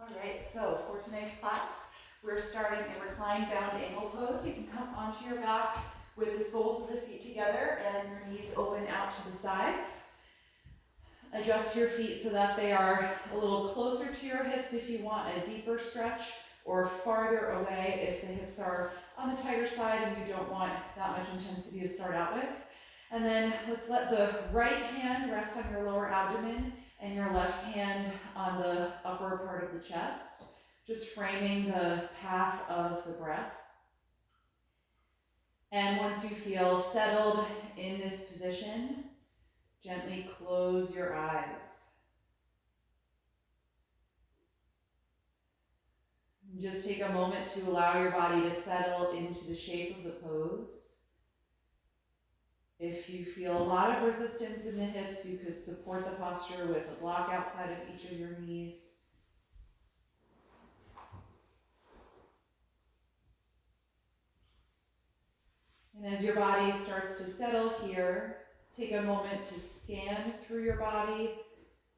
All right, so for tonight's class, we're starting a reclined bound angle pose. You can come onto your back with the soles of the feet together and your knees open out to the sides. Adjust your feet so that they are a little closer to your hips if you want a deeper stretch, or farther away if the hips are on the tighter side and you don't want that much intensity to start out with. And then let's let the right hand rest on your lower abdomen and your left hand on the upper part of the chest, just framing the path of the breath. And once you feel settled in this position, gently close your eyes. Just take a moment to allow your body to settle into the shape of the pose. If you feel a lot of resistance in the hips, you could support the posture with a block outside of each of your knees. And as your body starts to settle here, take a moment to scan through your body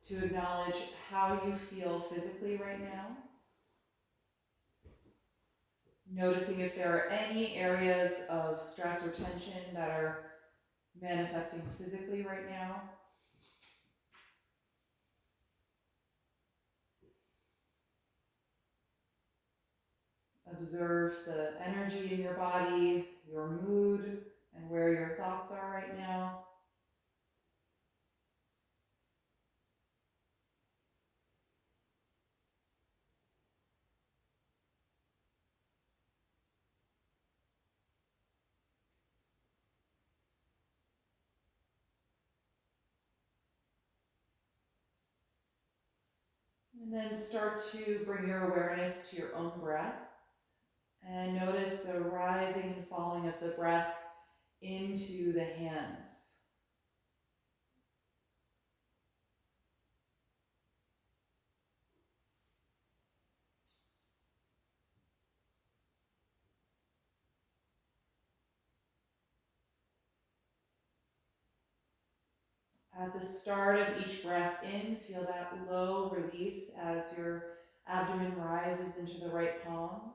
to acknowledge how you feel physically right now. Noticing if there are any areas of stress or tension that are manifesting physically right now. Observe the energy in your body, your mood, and where your thoughts are right now. And then start to bring your awareness to your own breath. And notice the rising and falling of the breath into the hands. At the start of each breath in, feel that low release as your abdomen rises into the right palm.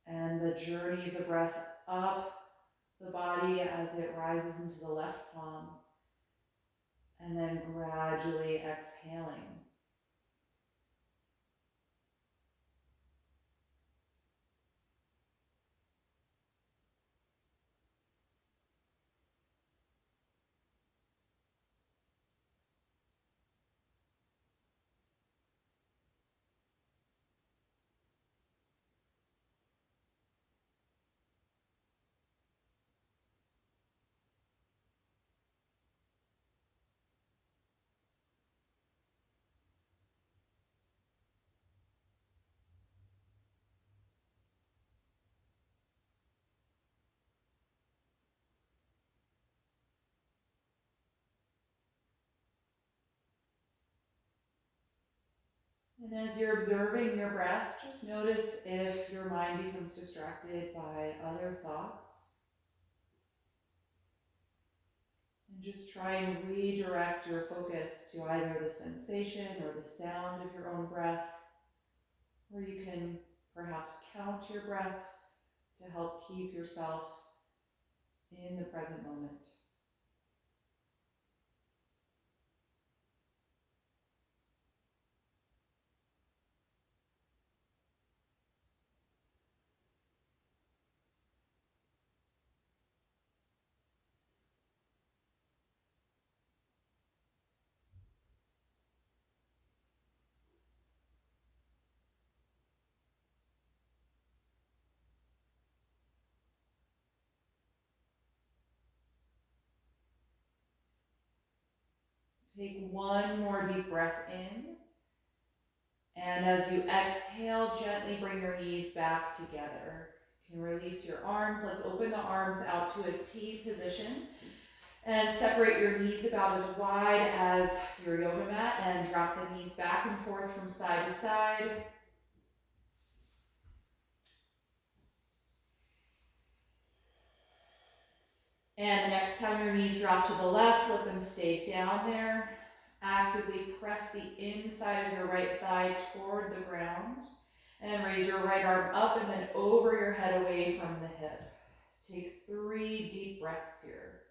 And the journey of the breath up the body as it rises into the left palm. And then gradually exhaling. And as you're observing your breath, just notice if your mind becomes distracted by other thoughts. And just try and redirect your focus to either the sensation or the sound of your own breath, or you can perhaps count your breaths to help keep yourself in the present moment. Take one more deep breath in. And as you exhale, gently bring your knees back together. You can release your arms. Let's open the arms out to a T position. And separate your knees about as wide as your yoga mat and drop the knees back and forth from side to side. And the next time your knees drop to the left, let them stay down there. Actively press the inside of your right thigh toward the ground. And raise your right arm up and then over your head away from the hip. Take 3 deep breaths here.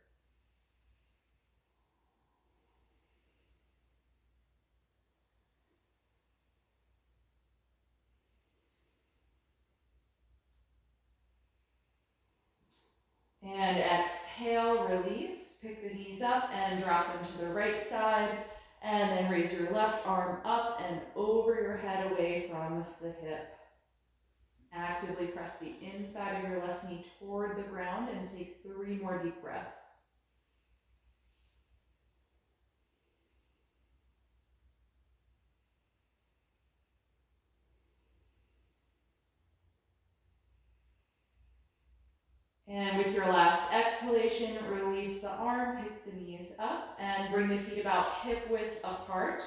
And exhale, release. Pick the knees up and drop them to the right side. And then raise your left arm up and over your head away from the hip. Actively press the inside of your left knee toward the ground and take 3 more deep breaths. And with your last exhalation, release the arm, pick the knees up, and bring the feet about hip width apart.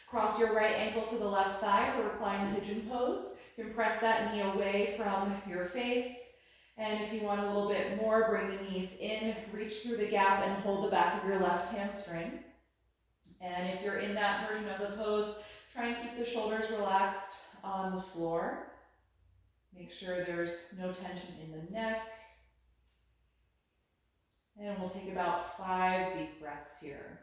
Cross your right ankle to the left thigh for reclined pigeon pose. You can press that knee away from your face. And if you want a little bit more, bring the knees in, reach through the gap, and hold the back of your left hamstring. And if you're in that version of the pose, try and keep the shoulders relaxed on the floor. Make sure there's no tension in the neck. And we'll take about 5 deep breaths here.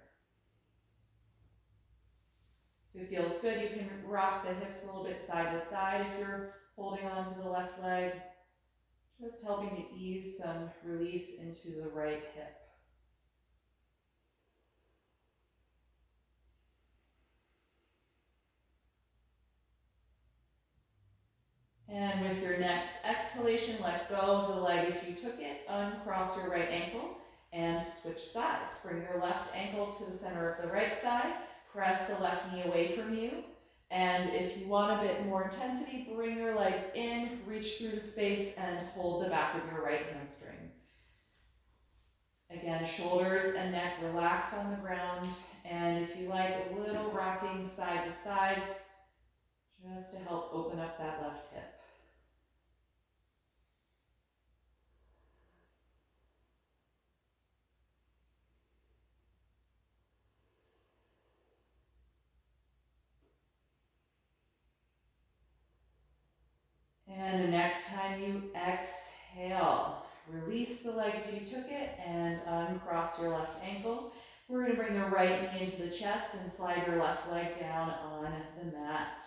If it feels good, you can rock the hips a little bit side to side if you're holding on to the left leg. Just helping to ease some release into the right hip. And with your next exhalation, let go of the leg if you took it. Uncross your right ankle and switch sides. Bring your left ankle to the center of the right thigh. Press the left knee away from you. And if you want a bit more intensity, bring your legs in, reach through the space, and hold the back of your right hamstring. Again, shoulders and neck relaxed on the ground. And if you like, a little rocking side to side, just to help open up that left hip. And the next time you exhale, release the leg if you took it and uncross your left ankle. We're going to bring the right knee into the chest and slide your left leg down on the mat.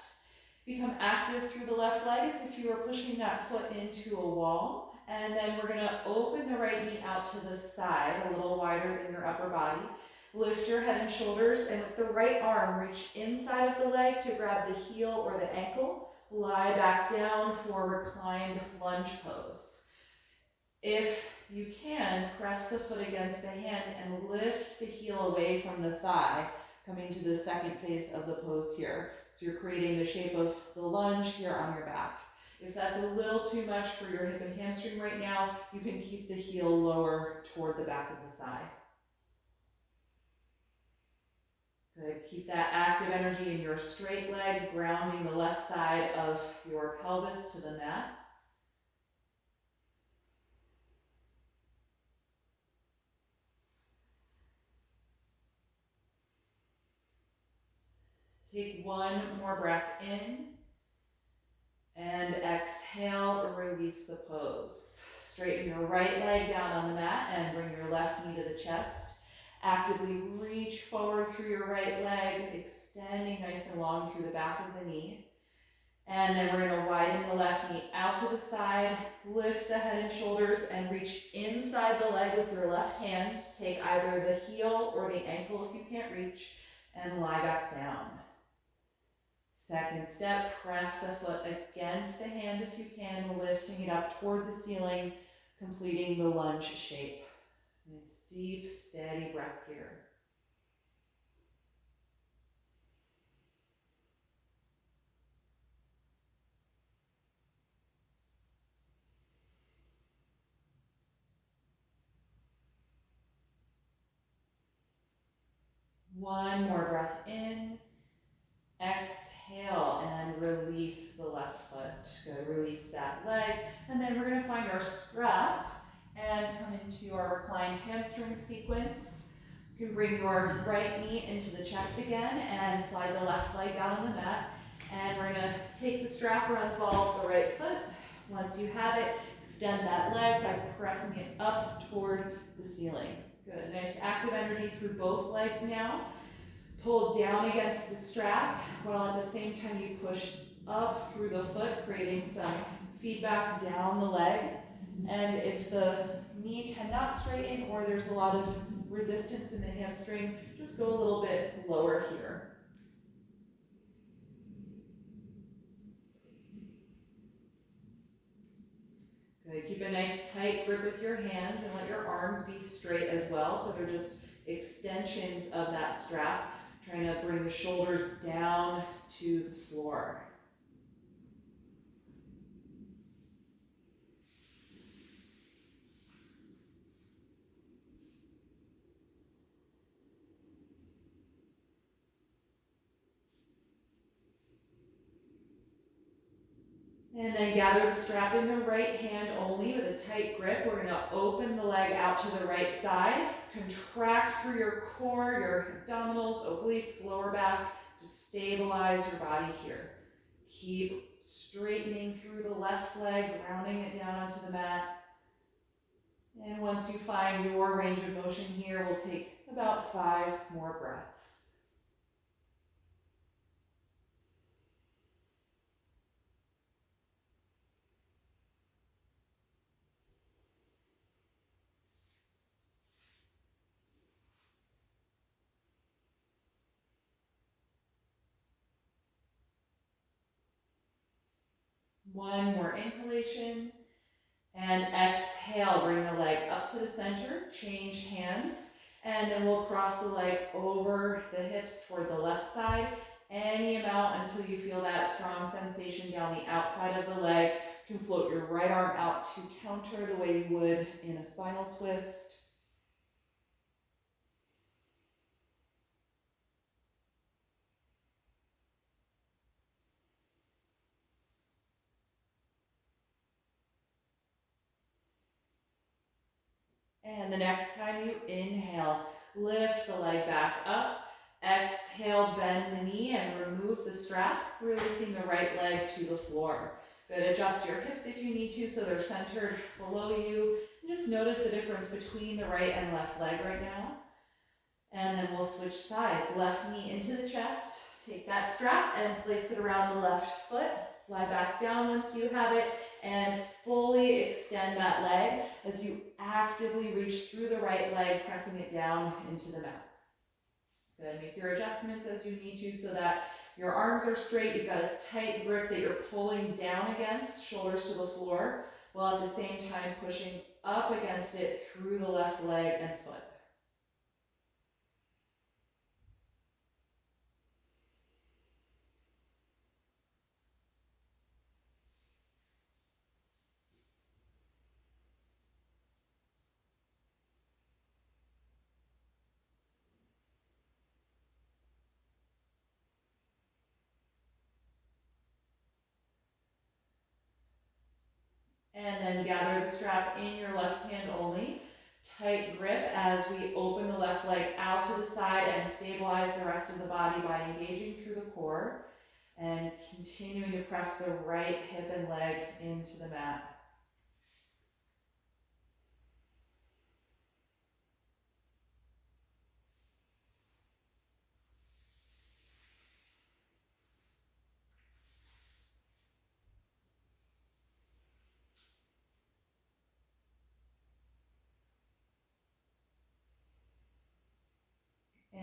Become active through the left leg as if you were pushing that foot into a wall. And then we're going to open the right knee out to the side, a little wider than your upper body. Lift your head and shoulders, and with the right arm, reach inside of the leg to grab the heel or the ankle. Lie back down for reclined lunge pose. If you can, press the foot against the hand and lift the heel away from the thigh, coming to the second phase of the pose here. So you're creating the shape of the lunge here on your back. If that's a little too much for your hip and hamstring right now, you can keep the heel lower toward the back of the thigh. Good. Keep that active energy in your straight leg, grounding the left side of your pelvis to the mat. Take 1 more breath in, and exhale, release the pose. Straighten your right leg down on the mat and bring your left knee to the chest. Actively reach forward through your right leg, extending nice and long through the back of the knee. And then we're going to widen the left knee out to the side, lift the head and shoulders, and reach inside the leg with your left hand. Take either the heel or the ankle if you can't reach, and lie back down. Second step, press the foot against the hand if you can, lifting it up toward the ceiling, completing the lunge shape. Nice deep, steady breath here. One more breath in. Exhale and release the left foot. Good, release that leg. And then we're gonna find our strap and come into our reclined hamstring sequence. You You can bring your right knee into the chest again and slide the left leg down on the mat. And we're gonna take the strap around the ball of the right foot. Once you have it, extend that leg by pressing it up toward the ceiling. Good, nice active energy through both legs now. Pull down against the strap while at the same time you push up through the foot, creating some feedback down the leg. And if the knee cannot straighten or there's a lot of resistance in the hamstring, just go a little bit lower here. Good. Keep a nice tight grip with your hands and let your arms be straight as well, so they're just extensions of that strap, trying to bring the shoulders down to the floor. And then gather the strap in the right hand only with a tight grip. We're going to open the leg out to the right side, contract through your core, your abdominals, obliques, lower back to stabilize your body here. Keep straightening through the left leg, rounding it down onto the mat. And once you find your range of motion here, we'll take about 5 more breaths. One more inhalation. And exhale, bring the leg up to the center, change hands, and then we'll cross the leg over the hips toward the left side, any amount until you feel that strong sensation down the outside of the leg. You can float your right arm out to counter the way you would in a spinal twist. And the next time you inhale, lift the leg back up. Exhale, bend the knee and remove the strap, releasing the right leg to the floor. Good, adjust your hips if you need to so they're centered below you. And just notice the difference between the right and left leg right now. And then we'll switch sides. Left knee into the chest. Take that strap and place it around the left foot. Lie back down once you have it and fully extend that leg as you actively reach through the right leg, pressing it down into the mat. Good, make your adjustments as you need to so that your arms are straight. You've got a tight grip that you're pulling down against, shoulders to the floor, while at the same time pushing up against it through the left leg and foot. And then gather the strap in your left hand only. Tight grip as we open the left leg out to the side and stabilize the rest of the body by engaging through the core and continuing to press the right hip and leg into the mat.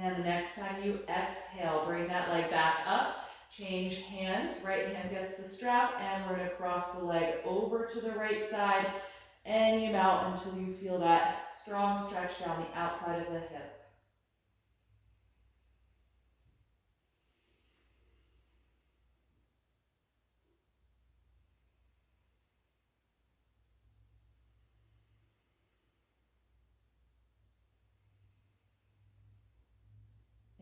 And the next time you exhale, bring that leg back up, change hands, right hand gets the strap, and we're gonna cross the leg over to the right side, any amount until you feel that strong stretch down the outside of the hip.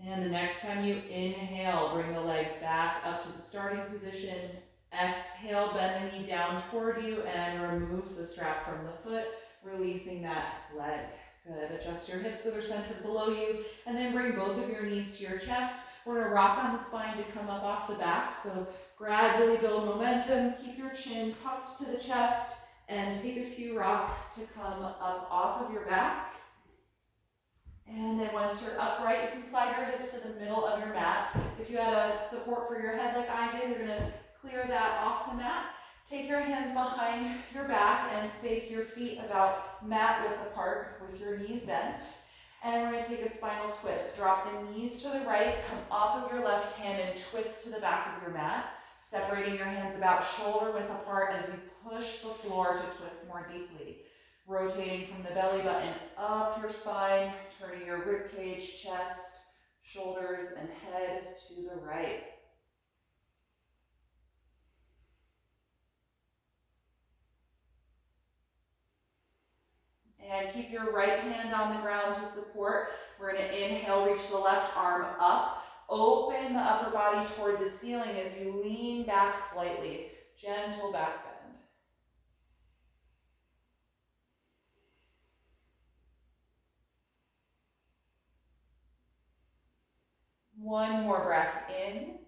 And the next time you inhale, bring the leg back up to the starting position. Exhale, bend the knee down toward you and remove the strap from the foot, releasing that leg. Good. Adjust your hips so they're centered below you, and then bring both of your knees to your chest. We're going to rock on the spine to come up off the back, so gradually build momentum. Keep your chin tucked to the chest, and take a few rocks to come up off of your back. And then once you're upright, you can slide your hips to the middle of your mat. If you had a support for your head like I did, you're going to clear that off the mat. Take your hands behind your back and space your feet about mat width apart with your knees bent. And we're going to take a spinal twist. Drop the knees to the right, come off of your left hand and twist to the back of your mat. Separating your hands about shoulder width apart as you push the floor to twist more deeply. Rotating from the belly button up your spine, turning your rib cage, chest, shoulders, and head to the right. And keep your right hand on the ground to support. We're going to inhale, reach the left arm up. Open the upper body toward the ceiling as you lean back slightly. Gentle back bend. One more breath in.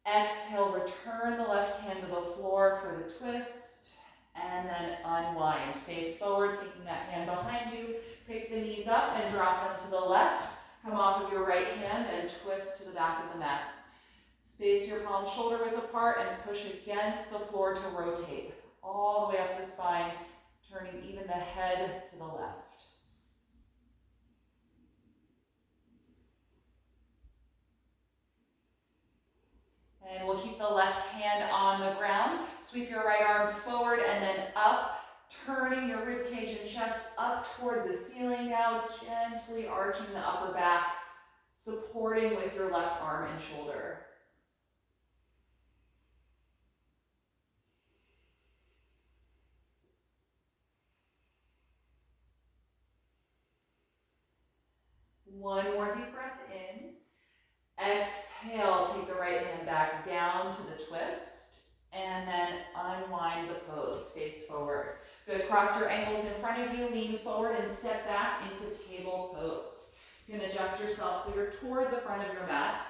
Exhale, return the left hand to the floor for the twist, and then unwind. Face forward, taking that hand behind you. Pick the knees up and drop them to the left. Come off of your right hand and twist to the back of the mat. Space your palms shoulder width apart and push against the floor to rotate. All the way up the spine, turning even the head to the left. And we'll keep the left hand on the ground. Sweep your right arm forward and then up, turning your rib cage and chest up toward the ceiling now, gently arching the upper back, supporting with your left arm and shoulder. One more deep breath in. Exhale, take the right hand back down to the twist, and then unwind the pose, face forward. Good, cross your ankles in front of you, lean forward and step back into table pose. You can adjust yourself so you're toward the front of your mat,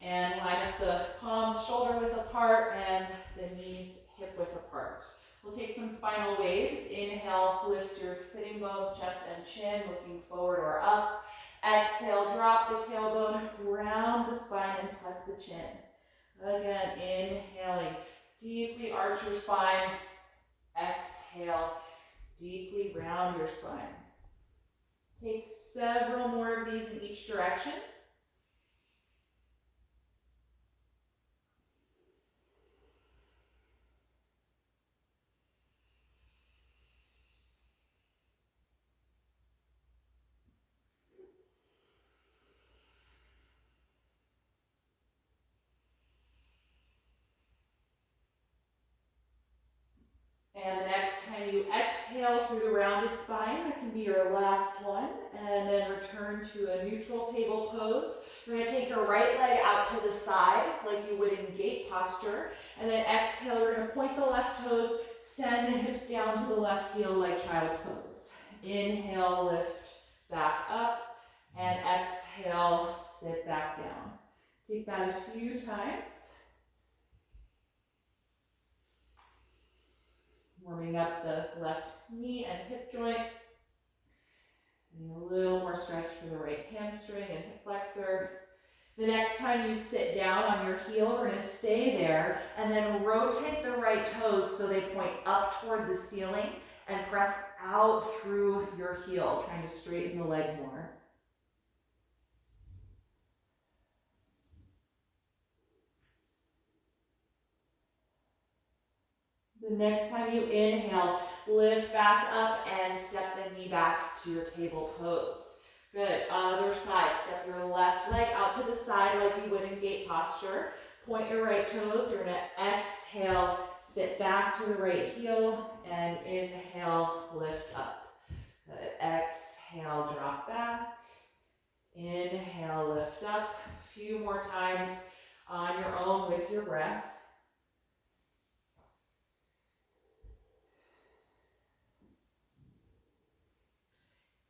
and line up the palms shoulder width apart and the knees hip width apart. We'll take some spinal waves. Inhale, lift your sitting bones, chest and chin, looking forward or up. Exhale, drop the tailbone, round the spine and tuck the chin. Again, inhaling, deeply arch your spine. Exhale, deeply round your spine. Take several more of these in each direction. And the next time you exhale through the rounded spine, that can be your last one, and then return to a neutral table pose. You're going to take your right leg out to the side like you would in gate posture, and then exhale, you're going to point the left toes, send the hips down to the left heel like child's pose. Inhale, lift back up, and exhale, sit back down. Take that a few times. Warming up the left knee and hip joint. And a little more stretch for the right hamstring and hip flexor. The next time you sit down on your heel, we're going to stay there and then rotate the right toes so they point up toward the ceiling and press out through your heel, trying to straighten the leg more. The next time you inhale, lift back up and step the knee back to your table pose. Good, other side, step your left leg out to the side like you would in gate posture. Point your right toes, you're gonna exhale, sit back to the right heel, and inhale, lift up. Good, exhale, drop back. Inhale, lift up. A few more times on your own with your breath.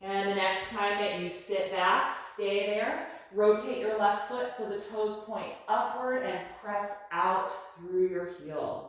And the next time that you sit back, stay there. Rotate your left foot so the toes point upward and press out through your heel.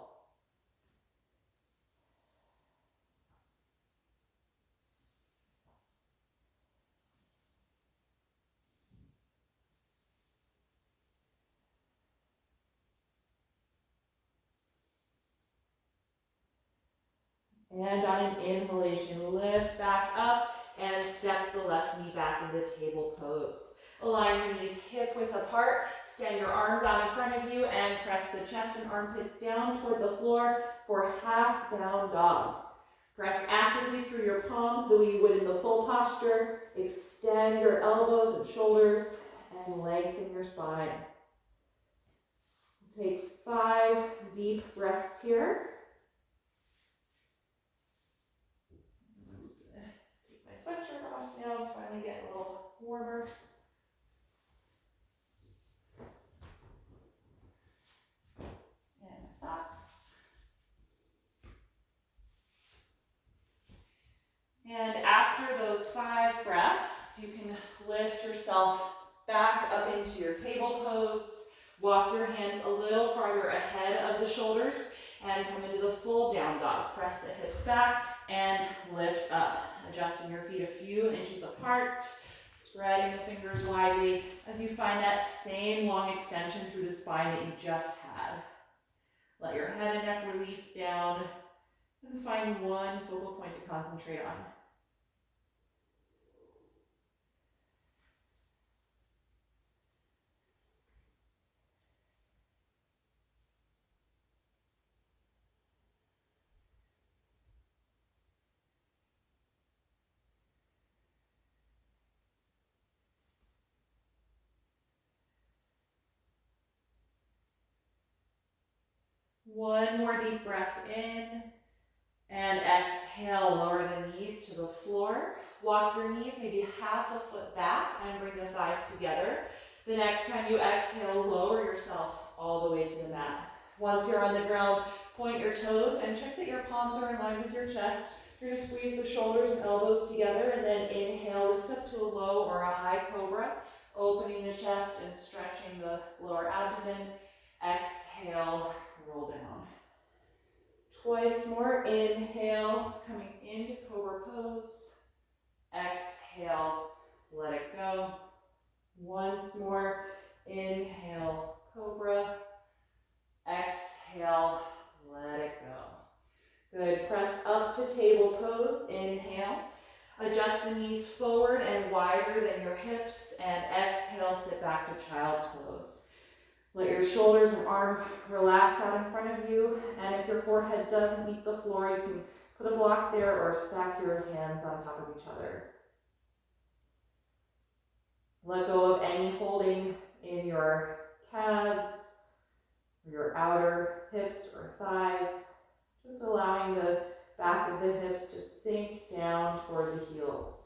And on an inhalation, lift back up and step the left knee back into table pose. Align your knees hip width apart, extend your arms out in front of you and press the chest and armpits down toward the floor for half down dog. Press actively through your palms the way you would in the full posture. Extend your elbows and shoulders and lengthen your spine. Take 5 deep breaths here. I'm just going to take my sweatshirt off now, finally get a little warmer. And my socks. And after those 5 breaths, you can lift yourself back up into your table pose. Walk your hands a little farther ahead of the shoulders and come into the full down dog. Press the hips back and lift up, adjusting your feet a few inches apart, spreading the fingers widely as you find that same long extension through the spine that you just had. Let your head and neck release down and find one focal point to concentrate on. One more deep breath in, and exhale, lower the knees to the floor. Walk your knees maybe half a foot back and bring the thighs together. The next time you exhale, lower yourself all the way to the mat. Once you're on the ground, point your toes and check that your palms are in line with your chest. You're going to squeeze the shoulders and elbows together, and then inhale, lift up to a low or a high cobra, opening the chest and stretching the lower abdomen. Exhale, roll down. Twice more, inhale, coming into cobra pose. Exhale, let it go. Once more, inhale, cobra. Exhale, let it go. Good, press up to table pose, inhale. Adjust the knees forward and wider than your hips, and exhale, sit back to child's pose. Let your shoulders and arms relax out in front of you, and if your forehead doesn't meet the floor, you can put a block there or stack your hands on top of each other. Let go of any holding in your calves, or your outer hips or thighs, just allowing the back of the hips to sink down toward the heels.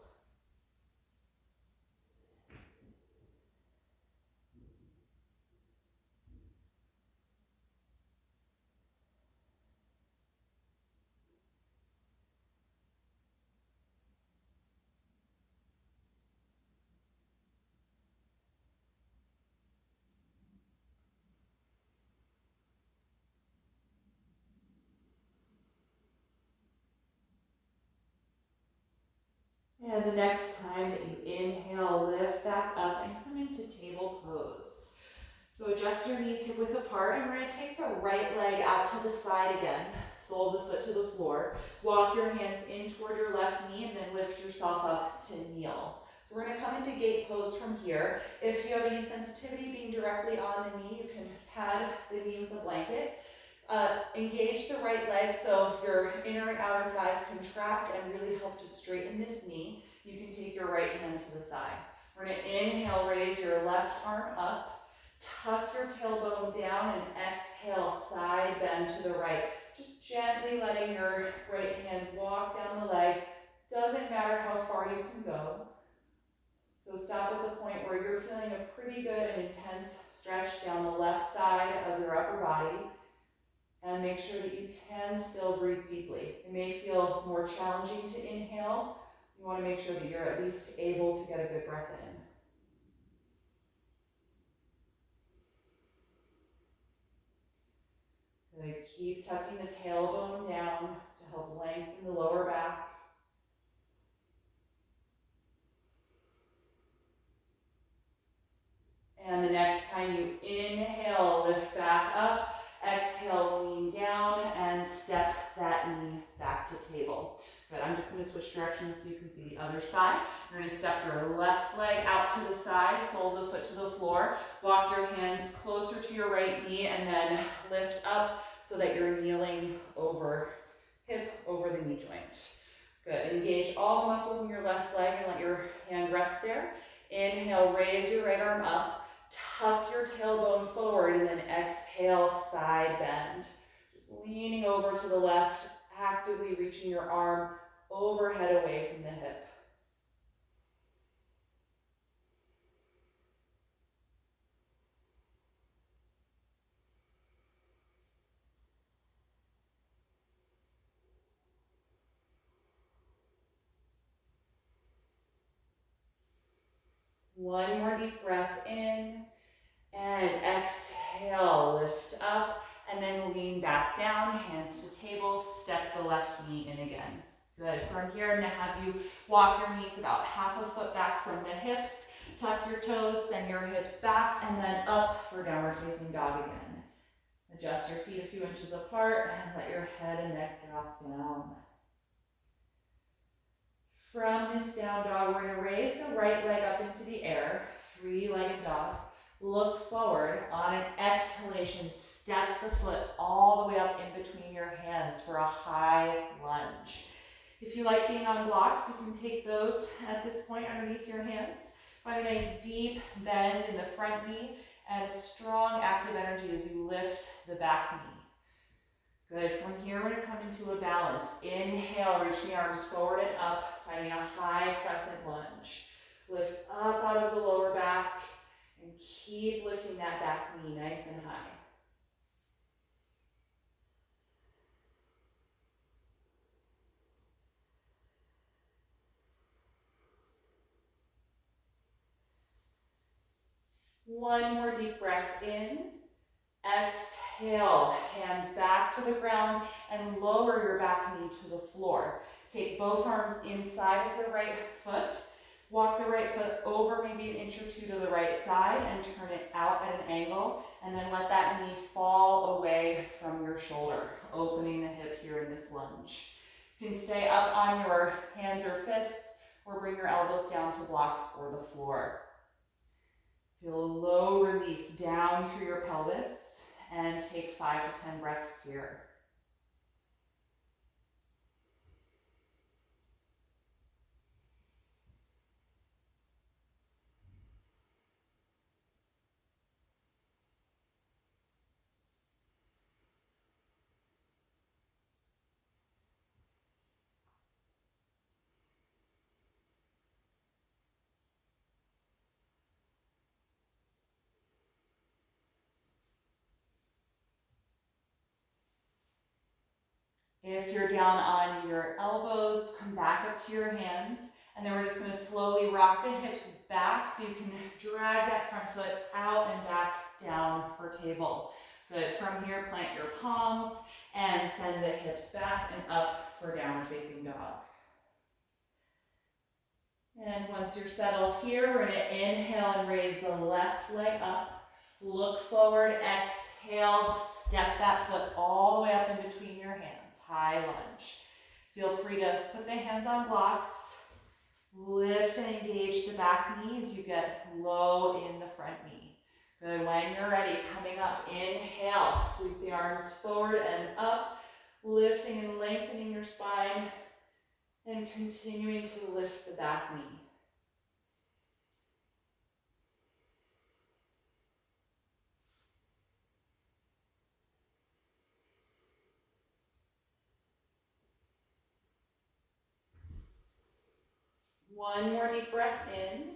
And the next time that you inhale, lift back up and come into table pose. So adjust your knees hip width apart, and we're going to take the right leg out to the side again. Sole of the foot to the floor. Walk your hands in toward your left knee and then lift yourself up to kneel. So we're going to come into gate pose from here. If you have any sensitivity being directly on the knee, you can pad the knee with a blanket. Engage the right leg so your inner and outer thighs contract and really help to straighten this knee. You can take your right hand to the thigh. We're going to inhale, raise your left arm up, tuck your tailbone down, and exhale, side bend to the right. Just gently letting your right hand walk down the leg. Doesn't matter how far you can go. So stop at the point where you're feeling a pretty good and intense stretch down the left side of your upper body. And make sure that you can still breathe deeply. It may feel more challenging to inhale You want to make sure that you're at least able to get a good breath in. Good. Keep tucking the tailbone down to help lengthen the lower back. And the next time you inhale, lift back up. Exhale, lean down and step that knee back to table. Good, I'm just going to switch directions so you can see the other side. You're going to step your left leg out to the side, sole of the foot to the floor. Walk your hands closer to your right knee and then lift up so that you're kneeling over, hip over the knee joint. Good, engage all the muscles in your left leg and let your hand rest there. Inhale, raise your right arm up. Tuck your tailbone forward and then exhale, side bend. Just leaning over to the left, actively reaching your arm overhead away from the hip. One more deep breath in and exhale, lift up and then lean back down, hands to table, step the left knee in again. Good. From here, I'm going to have you walk your knees about half a foot back from the hips, tuck your toes, send your hips back, and then up for downward facing dog again. Adjust your feet a few inches apart and let your head and neck drop down. From this down dog, we're going to raise the right leg up into the air, three-legged dog. Look forward. On an exhalation, step the foot all the way up in between your hands for a high lunge. If you like being on blocks, you can take those at this point underneath your hands. Find a nice deep bend in the front knee and strong active energy as you lift the back knee. Good. From here, we're going to come into a balance. Inhale, reach the arms forward and up, finding a high crescent lunge. Lift up out of the lower back and keep lifting that back knee nice and high. One more deep breath in. Exhale, hands back to the ground and lower your back knee to the floor. Take both arms inside of the right foot. Walk the right foot over maybe an inch or two to the right side and turn it out at an angle. And then let that knee fall away from your shoulder, opening the hip here in this lunge. You can stay up on your hands or fists or bring your elbows down to blocks or the floor. Feel a low release down through your pelvis and take 5 to 10 breaths here. If you're down on your elbows, come back up to your hands, and then we're just going to slowly rock the hips back so you can drag that front foot out and back down for table. Good. From here, plant your palms and send the hips back and up for downward facing dog. And once you're settled here, we're going to inhale and raise the left leg up. Look forward, exhale, step that foot all the way up in between your hands, high lunge. Feel free to put the hands on blocks, lift and engage the back knee as you get low in the front knee. Good, when you're ready, coming up, inhale, sweep the arms forward and up, lifting and lengthening your spine, and continuing to lift the back knee. One more deep breath in.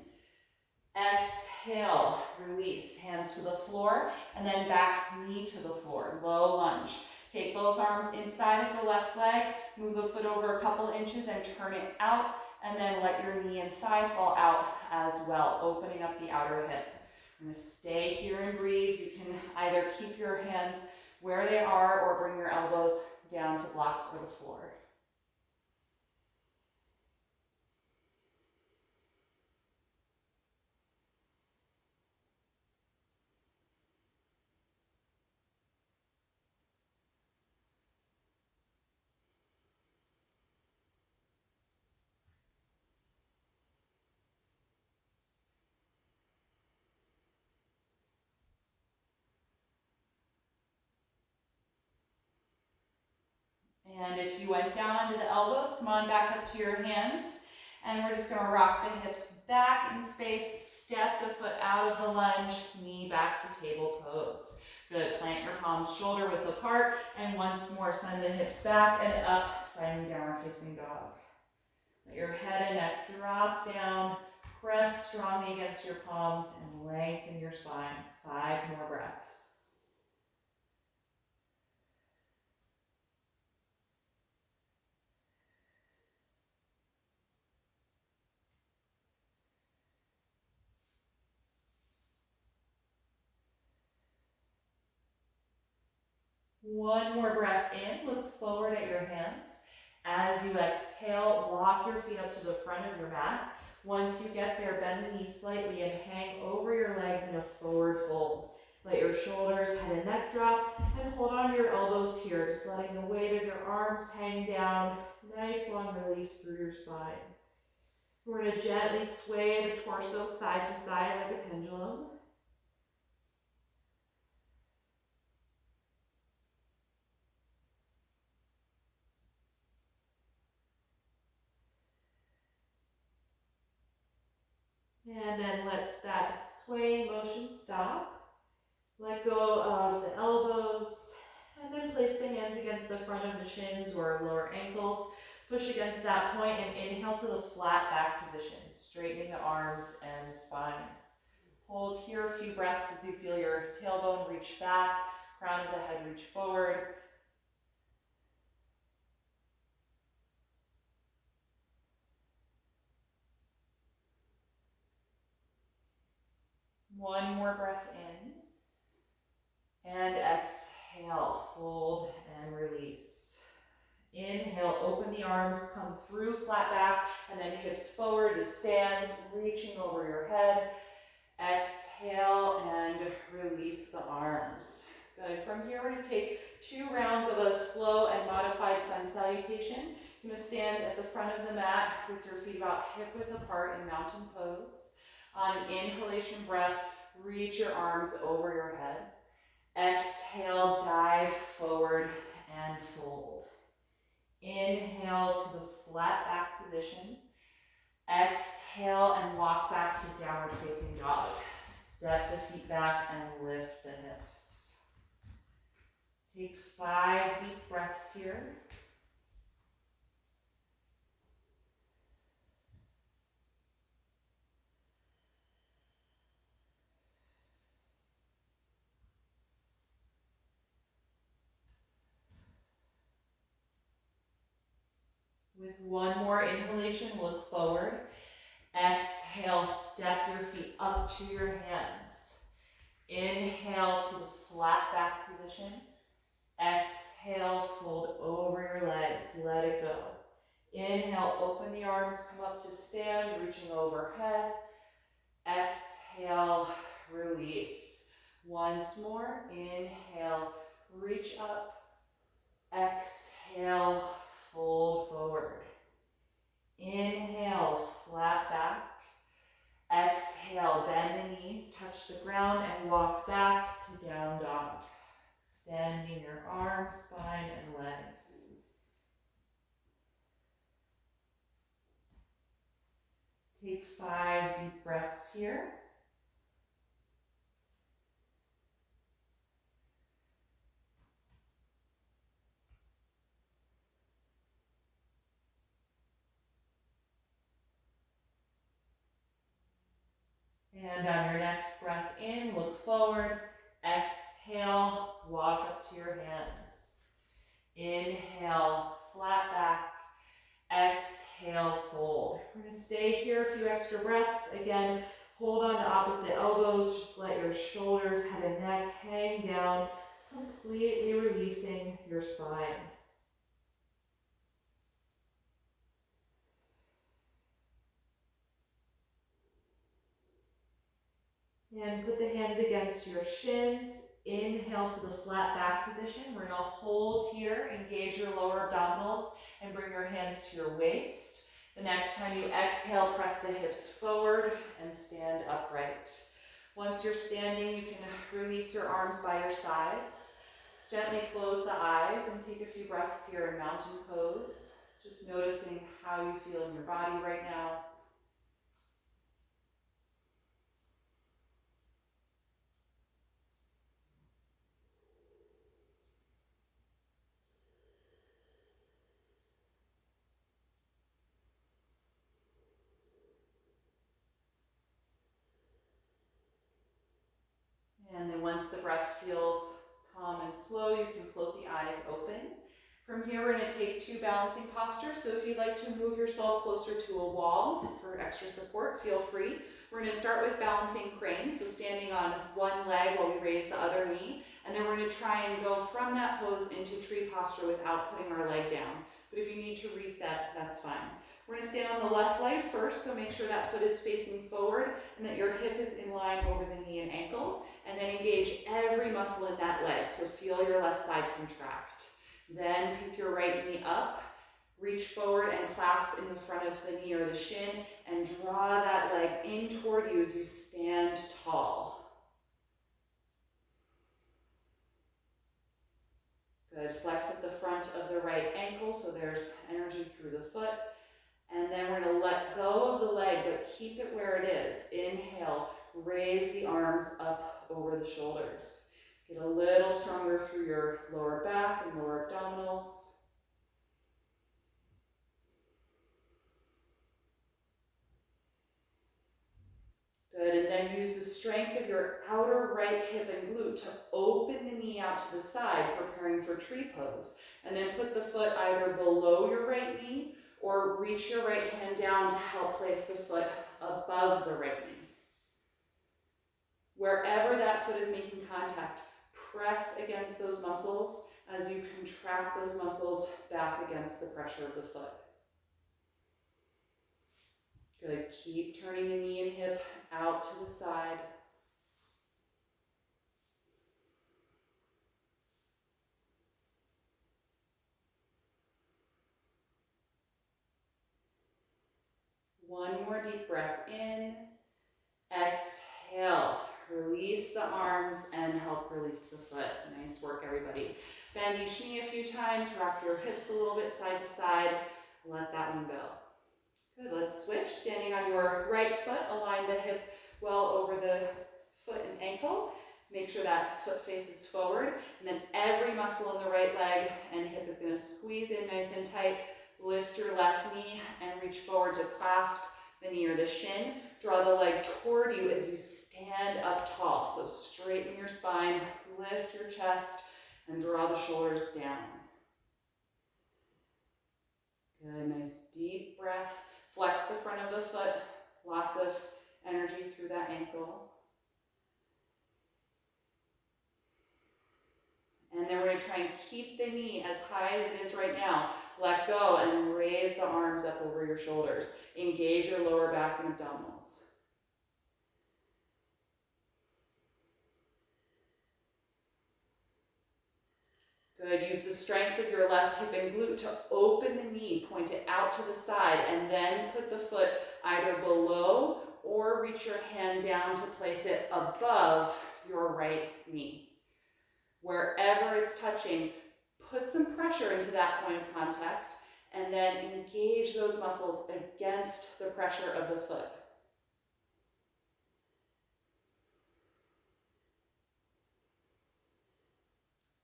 Exhale, release, hands to the floor, and then back knee to the floor, low lunge. Take both arms inside of the left leg, move the foot over a couple inches and turn it out, and then let your knee and thigh fall out as well, opening up the outer hip. We're going to stay here and breathe. You can either keep your hands where they are or bring your elbows down to blocks or the floor. And if you went down onto the elbows, come on back up to your hands. And we're just going to rock the hips back in space, step the foot out of the lunge, knee back to table pose. Good, plant your palms shoulder width apart, and once more send the hips back and up, finding downward facing dog. Let your head and neck drop down, press strongly against your palms, and lengthen your spine. 5 more breaths. One more breath in, look forward at your hands. As you exhale, walk your feet up to the front of your mat. Once you get there, bend the knees slightly and hang over your legs in a forward fold. Let your shoulders, head and neck drop, and hold on to your elbows here, just letting the weight of your arms hang down. Nice long release through your spine. We're going to gently sway the torso side to side like a pendulum. And then let's that swaying motion stop. Let go of the elbows, and then place the hands against the front of the shins or lower ankles. Push against that point and inhale to the flat back position, straightening the arms and the spine. Hold here a few breaths as you feel your tailbone reach back, crown of the head reach forward. One more breath in. And exhale, fold and release. Inhale, open the arms, come through flat back, and then hips forward to stand, reaching over your head. Exhale and release the arms. Good. From here, we're going to take 2 rounds of a slow and modified sun salutation. You're going to stand at the front of the mat with your feet about hip width apart in mountain pose. On an inhalation breath, reach your arms over your head. Exhale, dive forward and fold. Inhale to the flat back position. Exhale and walk back to downward facing dog. Step the feet back and lift the hips. Take 5 deep breaths here. With one more inhalation, look forward. Exhale, step your feet up to your hands. Inhale to the flat back position. Exhale, fold over your legs, let it go. Inhale, open the arms, come up to stand, reaching overhead. Exhale, release. Once more, inhale, reach up. Exhale, fold forward. Inhale, flat back. Exhale, bend the knees, touch the ground, and walk back to down dog. Extending your arms, spine, and legs. Take 5 deep breaths here. And on your next breath in, look forward. Exhale, walk up to your hands. Inhale, flat back. Exhale. exhale, fold. We're gonna stay here a few extra breaths. Again, hold on to opposite elbows. Just let your shoulders, head and neck hang down, completely releasing your spine. And put the hands against your shins. Inhale to the flat back position. We're gonna hold here, engage your lower abdominals, and bring your hands to your waist. The next time you exhale, press the hips forward and stand upright. Once you're standing, you can release your arms by your sides. Gently close the eyes and take a few breaths here in mountain pose. Just noticing how you feel in your body right now. And then once the breath feels calm and slow, you can float the eyes open. From here, we're going to take two balancing postures. So if you'd like to move yourself closer to a wall for extra support, feel free. We're going to start with balancing crane, so standing on one leg while we raise the other knee. And then we're going to try and go from that pose into tree posture without putting our leg down. But if you need to reset, that's fine. We're going to stand on the left leg first, so make sure that foot is facing forward and that your hip is in line over the knee and ankle. And then engage every muscle in that leg, so feel your left side contract. Then pick your right knee up, reach forward and clasp in the front of the knee or the shin, and draw that leg in toward you as you stand tall. Good, flex at the front of the right ankle so there's energy through the foot. And then we're going to let go of the leg, but keep it where it is. Inhale, raise the arms up over the shoulders. Get a little stronger through your lower back and lower abdominals. Good, and then use the strength of your outer right hip and glute to open the knee out to the side, preparing for tree pose. And then put the foot either below your right knee or reach your right hand down to help place the foot above the right knee. Wherever that foot is making contact, press against those muscles as you contract those muscles back against the pressure of the foot. Good, keep turning the knee and hip out to the side. One more deep breath in. Exhale. Release the arms and help release the foot. Nice work, everybody. Bend each knee a few times. Rock your hips a little bit side to side. Let that one go. Good, let's switch. Standing on your right foot, align the hip well over the foot and ankle. Make sure that foot faces forward. And then every muscle in the right leg and hip is going to squeeze in nice and tight. Lift your left knee and reach forward to clasp the knee or the shin. Draw the leg toward you as you stand up tall. So straighten your spine, lift your chest, and draw the shoulders down. Good, nice deep breath. Flex the front of the foot. Lots of energy through that ankle. And then we're going to try and keep the knee as high as it is right now. Let go and raise the arms up over your shoulders. Engage your lower back and abdominals. Good, use the strength of your left hip and glute to open the knee, point it out to the side, and then put the foot either below or reach your hand down to place it above your right knee. Wherever it's touching, put some pressure into that point of contact and then engage those muscles against the pressure of the foot.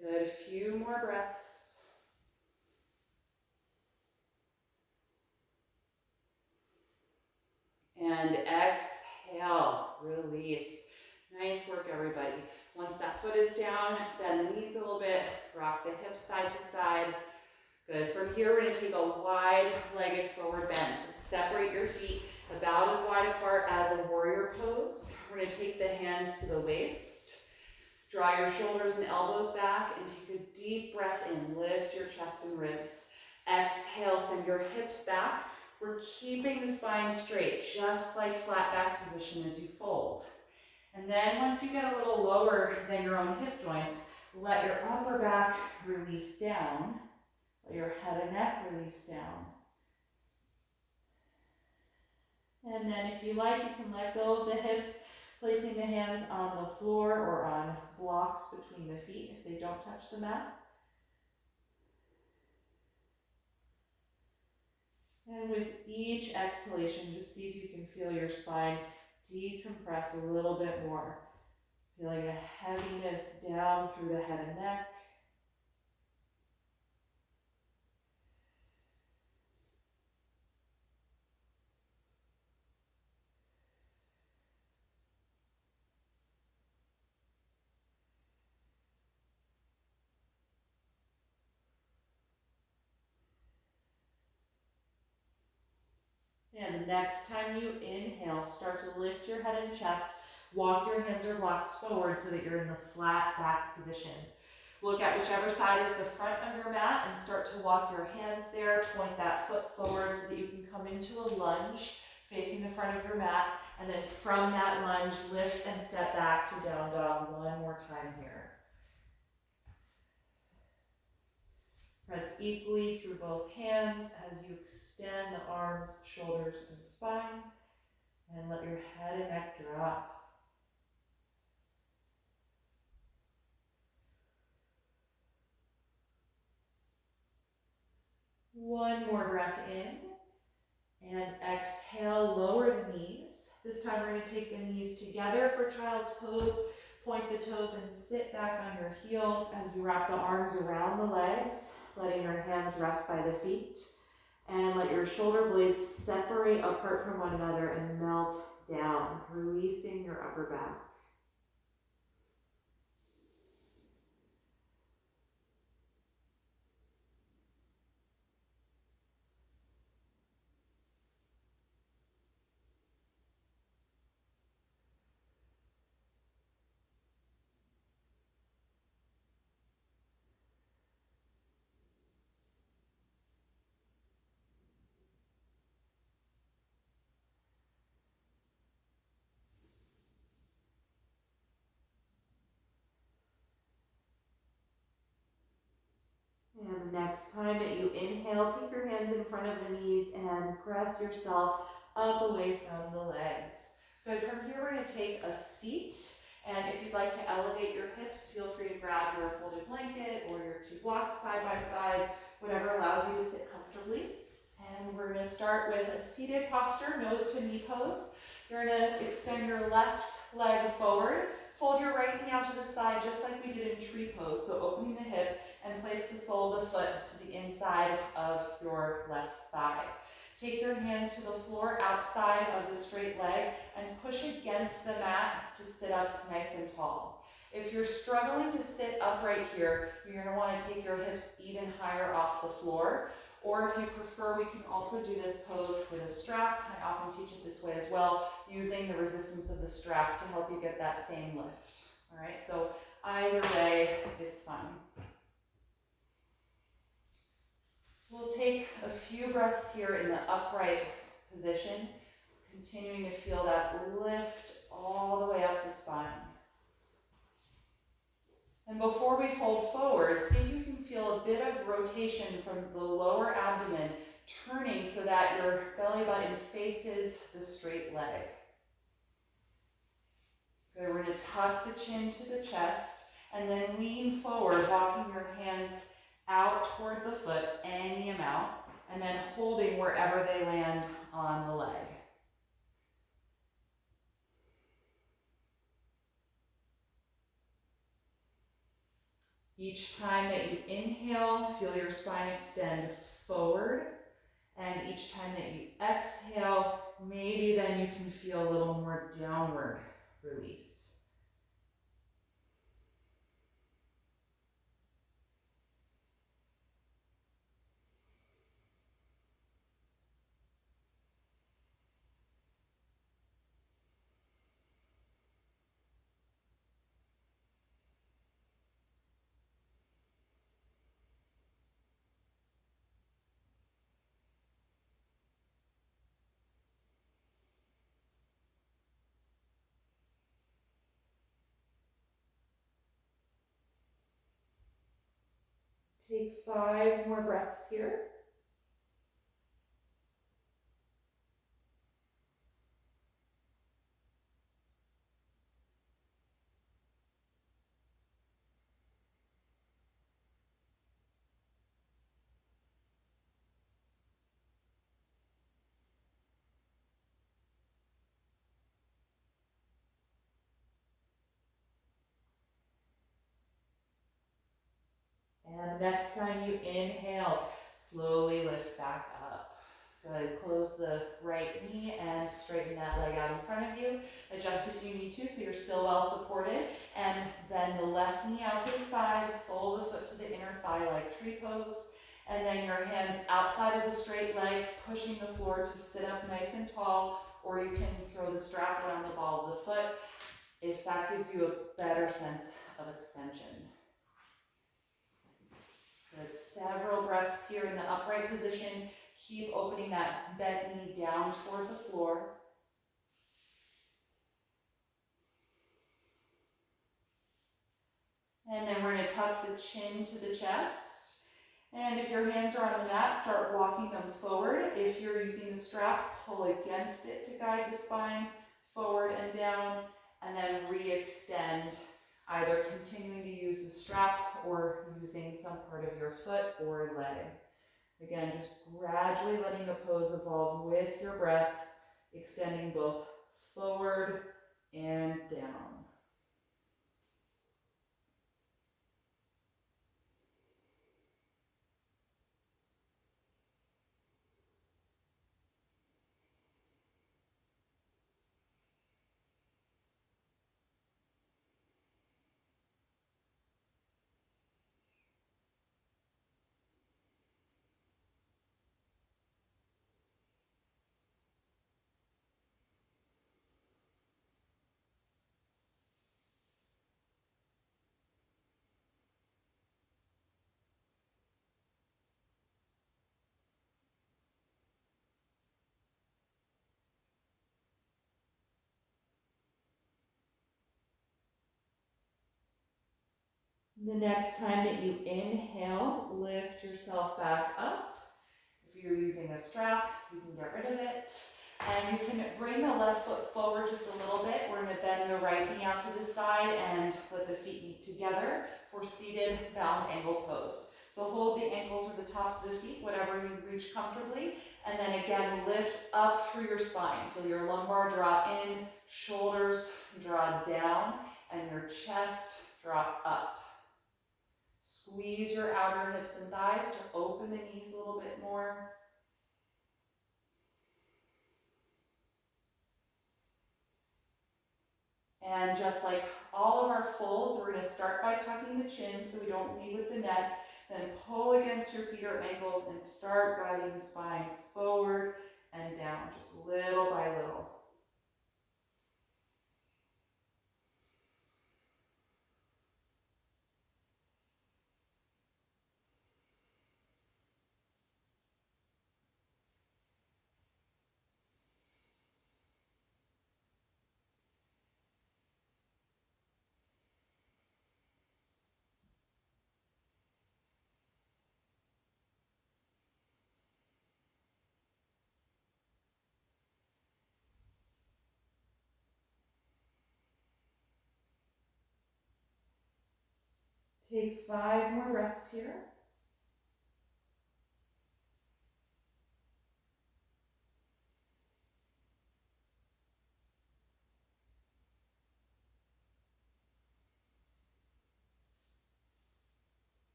Good, a few more breaths. And exhale, release. Nice work, everybody. Once that foot is down, bend the knees a little bit, rock the hips side to side. Good. From here, we're going to take a wide-legged forward bend. So separate your feet about as wide apart as a warrior pose. We're going to take the hands to the waist. Draw your shoulders and elbows back and take a deep breath in. Lift your chest and ribs. Exhale, send your hips back. We're keeping the spine straight, just like flat back position as you fold. And then once you get a little lower than your own hip joints, let your upper back release down. Let your head and neck release down. And then if you like, you can let go of the hips, placing the hands on the floor or on blocks between the feet if they don't touch the mat. And with each exhalation, just see if you can feel your spine decompress a little bit more. Feeling a heaviness down through the head and neck. And the next time you inhale, start to lift your head and chest. Walk your hands or blocks forward so that you're in the flat back position. Look at whichever side is the front of your mat and start to walk your hands there. Point that foot forward so that you can come into a lunge facing the front of your mat. And then from that lunge, lift and step back to down dog one more time here. Press equally through both hands as you extend the arms, shoulders, and spine. And let your head and neck drop. One more breath in. And exhale, lower the knees. This time we're going to take the knees together for child's pose. Point the toes and sit back on your heels as you wrap the arms around the legs, letting your hands rest by the feet. And let your shoulder blades separate apart from one another and melt down, releasing your upper back. And the next time that you inhale, take your hands in front of the knees and press yourself up away from the legs. Good. From here, we're going to take a seat. And if you'd like to elevate your hips, feel free to grab your folded blanket or your two blocks side by side, whatever allows you to sit comfortably. And we're going to start with a seated posture, nose to knee pose. You're going to extend your left leg forward. Fold your right knee out to the side, just like we did in tree pose. So opening the hip and place the sole of the foot to the inside of your left thigh. Take your hands to the floor outside of the straight leg and push against the mat to sit up nice and tall. If you're struggling to sit upright here, you're going to want to take your hips even higher off the floor. Or if you prefer, we can also do this pose with a strap. I often teach it this way as well, using the resistance of the strap to help you get that same lift. All right, so either way is fine. So we'll take a few breaths here in the upright position, continuing to feel that lift all the way up the spine. And before we fold forward, see if you can feel a bit of rotation from the lower abdomen, turning so that your belly button faces the straight leg. Good. We're going to tuck the chin to the chest and then lean forward, walking your hands out toward the foot any amount, and then holding wherever they land on the leg. Each time that you inhale, feel your spine extend forward. And each time that you exhale, maybe then you can feel a little more downward release. Take 5 more breaths here. And next time you inhale, slowly lift back up. Good, close the right knee and straighten that leg out in front of you. Adjust if you need to so you're still well supported. And then the left knee out to the side, sole of the foot to the inner thigh like tree pose. And then your hands outside of the straight leg, pushing the floor to sit up nice and tall, or you can throw the strap around the ball of the foot if that gives you a better sense of extension. Good, several breaths here in the upright position. Keep opening that bent knee down toward the floor. And then we're going to tuck the chin to the chest. And if your hands are on the mat, start walking them forward. If you're using the strap, pull against it to guide the spine forward and down, and then re-extend, either continuing to use the strap or using some part of your foot or leg. Again, just gradually letting the pose evolve with your breath, extending both forward and down. The next time that you inhale, lift yourself back up. If you're using a strap, you can get rid of it. And you can bring the left foot forward just a little bit. We're going to bend the right knee out to the side and let the feet meet together for seated bound angle pose. So hold the ankles or the tops of the feet, whatever you reach comfortably. And then again, lift up through your spine. Feel your lumbar draw in, shoulders draw down, and your chest drop up. Squeeze your outer hips and thighs to open the knees a little bit more. And just like all of our folds, we're going to start by tucking the chin so we don't lead with the neck. Then pull against your feet or ankles and start guiding the spine forward and down, just little by little. Take 5 more breaths here.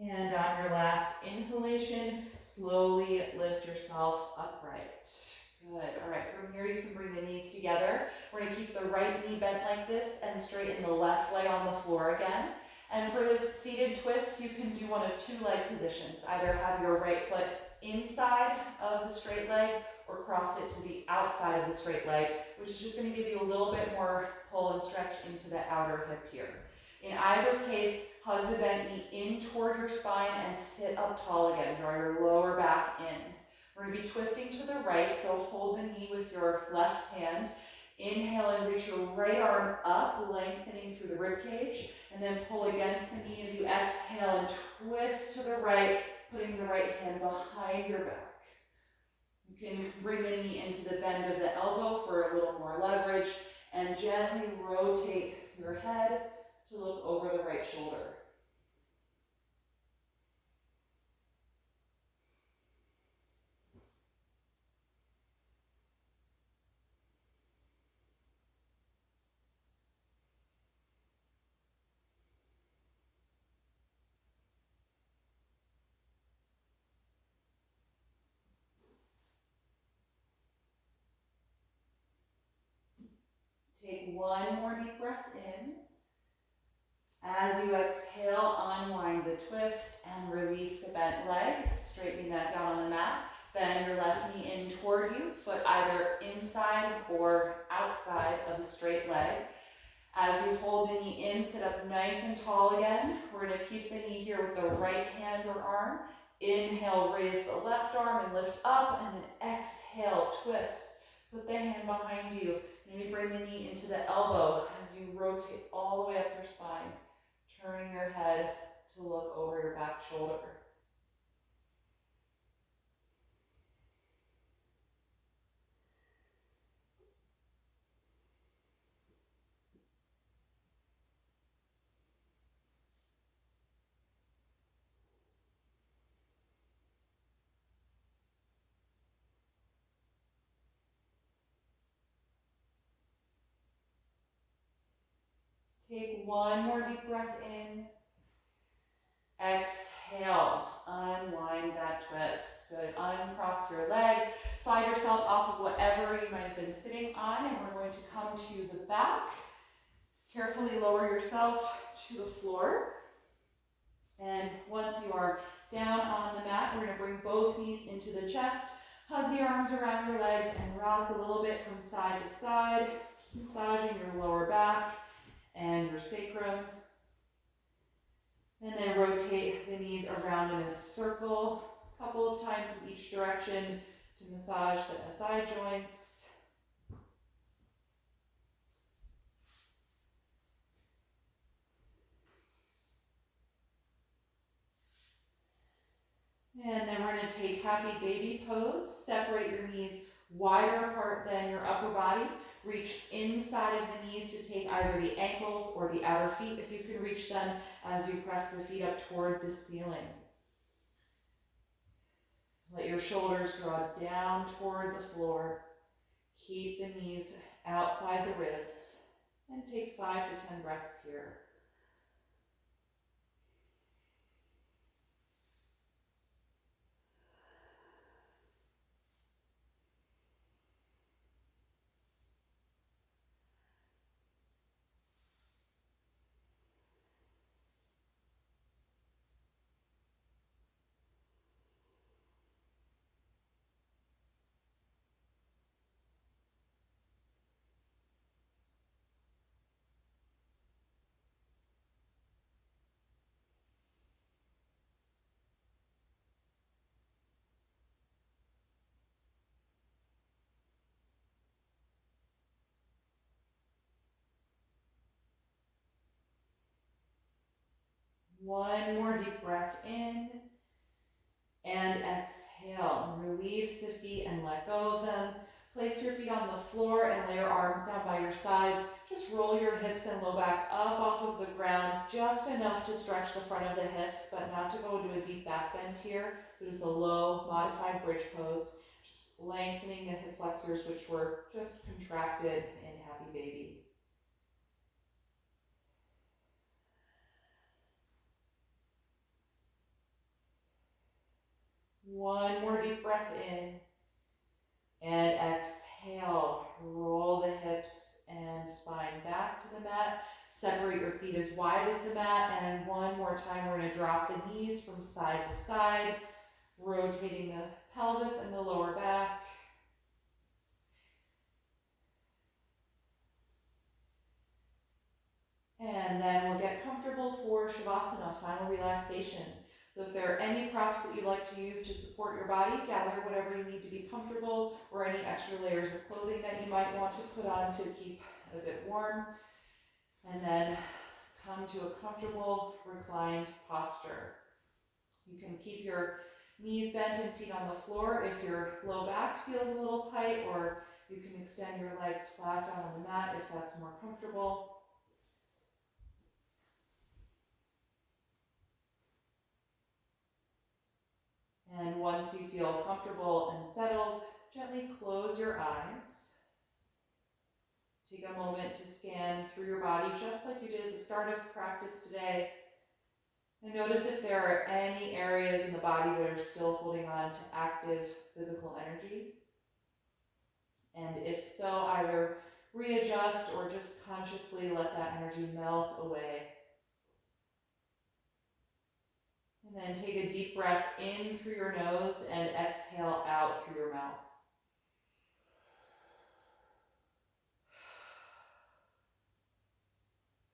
And on your last inhalation, slowly lift yourself upright. Good. All right, from here you can bring the knees together. We're going to keep the right knee bent like this and straighten the left leg on the floor again. And for this seated twist, you can do one of 2 leg positions. Either have your right foot inside of the straight leg or cross it to the outside of the straight leg, which is just going to give you a little bit more pull and stretch into the outer hip here. In either case, hug the bent knee in toward your spine and sit up tall again. Draw your lower back in. We're going to be twisting to the right, so hold the knee with your left hand. Inhale and reach your right arm up, lengthening through the rib cage, and then pull against the knee as you exhale and twist to the right, putting the right hand behind your back. You can bring the knee into the bend of the elbow for a little more leverage, and gently rotate your head to look over the right shoulder. Take one more deep breath in. As you exhale, unwind the twist and release the bent leg, straightening that down on the mat. Bend your left knee in toward you, foot either inside or outside of the straight leg. As you hold the knee in, sit up nice and tall again. We're going to keep the knee here with the right hand or arm. Inhale, raise the left arm and lift up, and then exhale, twist. Put the hand behind you. Maybe bring the knee into the elbow as you rotate all the way up your spine, turning your head to look over your back shoulder. Take one more deep breath in. Exhale, unwind that twist. Good, uncross your leg, slide yourself off of whatever you might have been sitting on, and we're going to come to the back. Carefully lower yourself to the floor. And once you are down on the mat, we're going to bring both knees into the chest, hug the arms around your legs, and rock a little bit from side to side, just massaging your lower back and your sacrum. And then rotate the knees around in a circle a couple of times in each direction to massage the SI joints. And then we're going to take happy baby pose. Separate your knees wider apart than your upper body. Reach inside of the knees to take either the ankles or the outer feet if you can reach them as you press the feet up toward the ceiling. Let your shoulders draw down toward the floor. Keep the knees outside the ribs. And take 5 to 10 breaths here. One more deep breath in and exhale. Release the feet and let go of them. Place your feet on the floor and lay your arms down by your sides. Just roll your hips and low back up off of the ground, just enough to stretch the front of the hips, but not to go into a deep back bend here. So just a low, modified bridge pose. Just lengthening the hip flexors, which were just contracted in happy baby. One more deep breath in and exhale. Roll the hips and spine back to the mat. Separate your feet as wide as the mat, and one more time we're going to drop the knees from side to side, rotating the pelvis and the lower back. And then we'll get comfortable for Shavasana, final relaxation. So if there are any props that you'd like to use to support your body, gather whatever you need to be comfortable, or any extra layers of clothing that you might want to put on to keep a bit warm. And then come to a comfortable reclined posture. You can keep your knees bent and feet on the floor if your low back feels a little tight, or you can extend your legs flat out on the mat if that's more comfortable. And once you feel comfortable and settled, gently close your eyes. Take a moment to scan through your body just like you did at the start of practice today. And notice if there are any areas in the body that are still holding on to active physical energy. And if so, either readjust or just consciously let that energy melt away. And then take a deep breath in through your nose and exhale out through your mouth.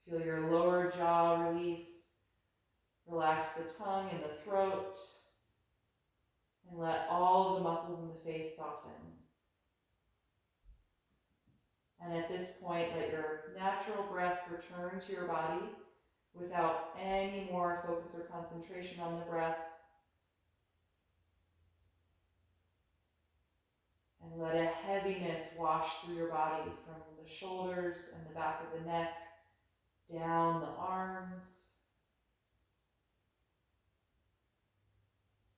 Feel your lower jaw release. Relax the tongue and the throat. And let all of the muscles in the face soften. And at this point, let your natural breath return to your body without any more focus or concentration on the breath. And let a heaviness wash through your body from the shoulders and the back of the neck, down the arms,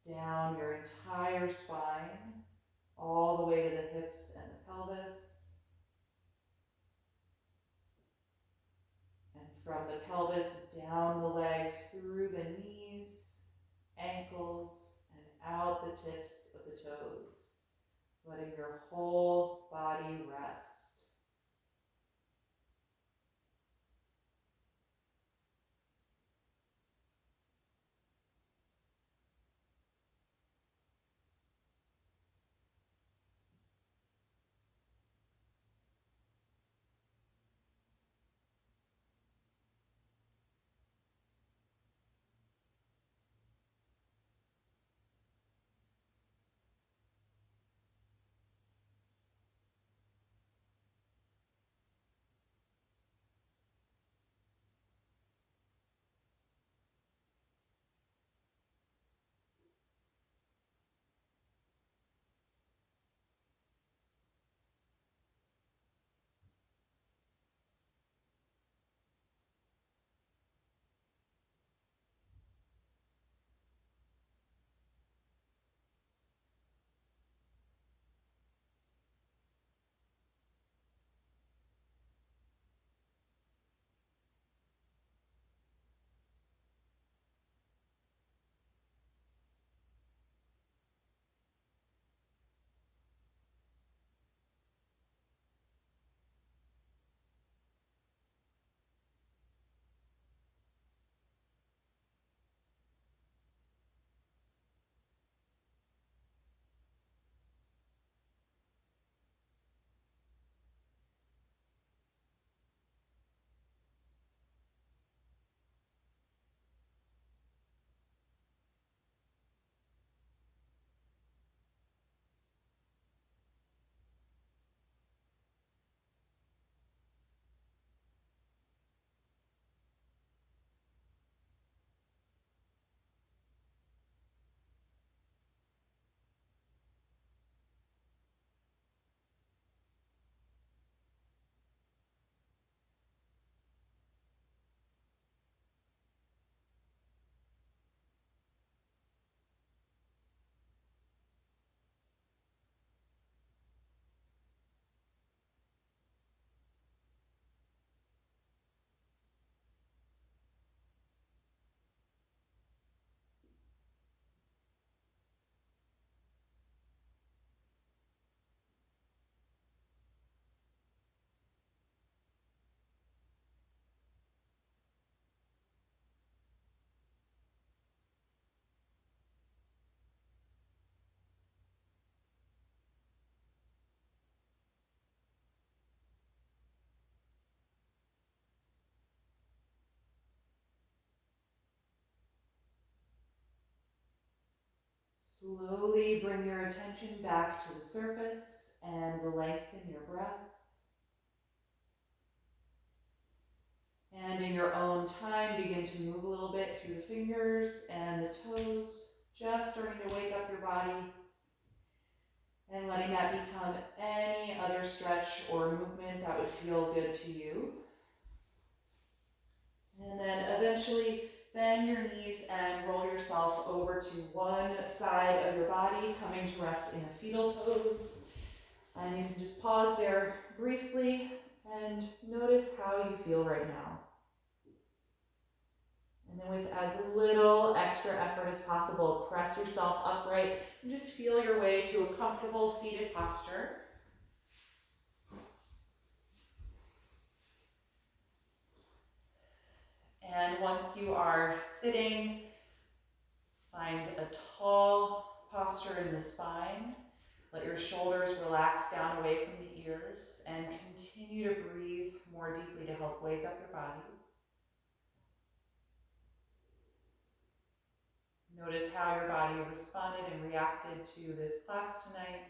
down your entire spine, all the way to the hips and the pelvis. And from the pelvis, down the legs, through the knees, ankles, and out the tips of the toes, letting your whole body rest. Slowly bring your attention back to the surface and lengthen your breath. And in your own time, begin to move a little bit through the fingers and the toes, just starting to wake up your body and letting that become any other stretch or movement that would feel good to you. And then eventually bend your knees and roll yourself over to one side of your body, coming to rest in a fetal pose. And you can just pause there briefly and notice how you feel right now. And then with as little extra effort as possible, press yourself upright and just feel your way to a comfortable seated posture. And once you are sitting, find a tall posture in the spine. Let your shoulders relax down away from the ears and continue to breathe more deeply to help wake up your body. Notice how your body responded and reacted to this class tonight.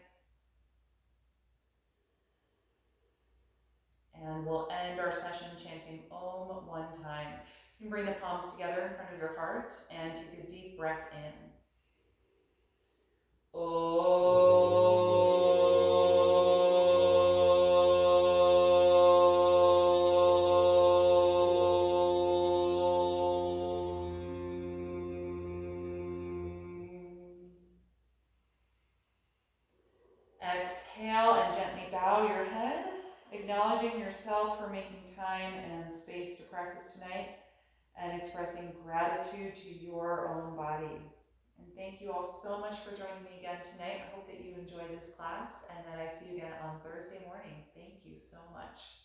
And we'll end our session chanting Om one time. You can bring the palms together in front of your heart and take a deep breath in. Exhale and gently bow your head, acknowledging yourself for making time and space to practice tonight and expressing gratitude to your own body. And thank you all so much for joining me again tonight. I hope that you enjoyed this class and that I see you again on Thursday morning. Thank you so much.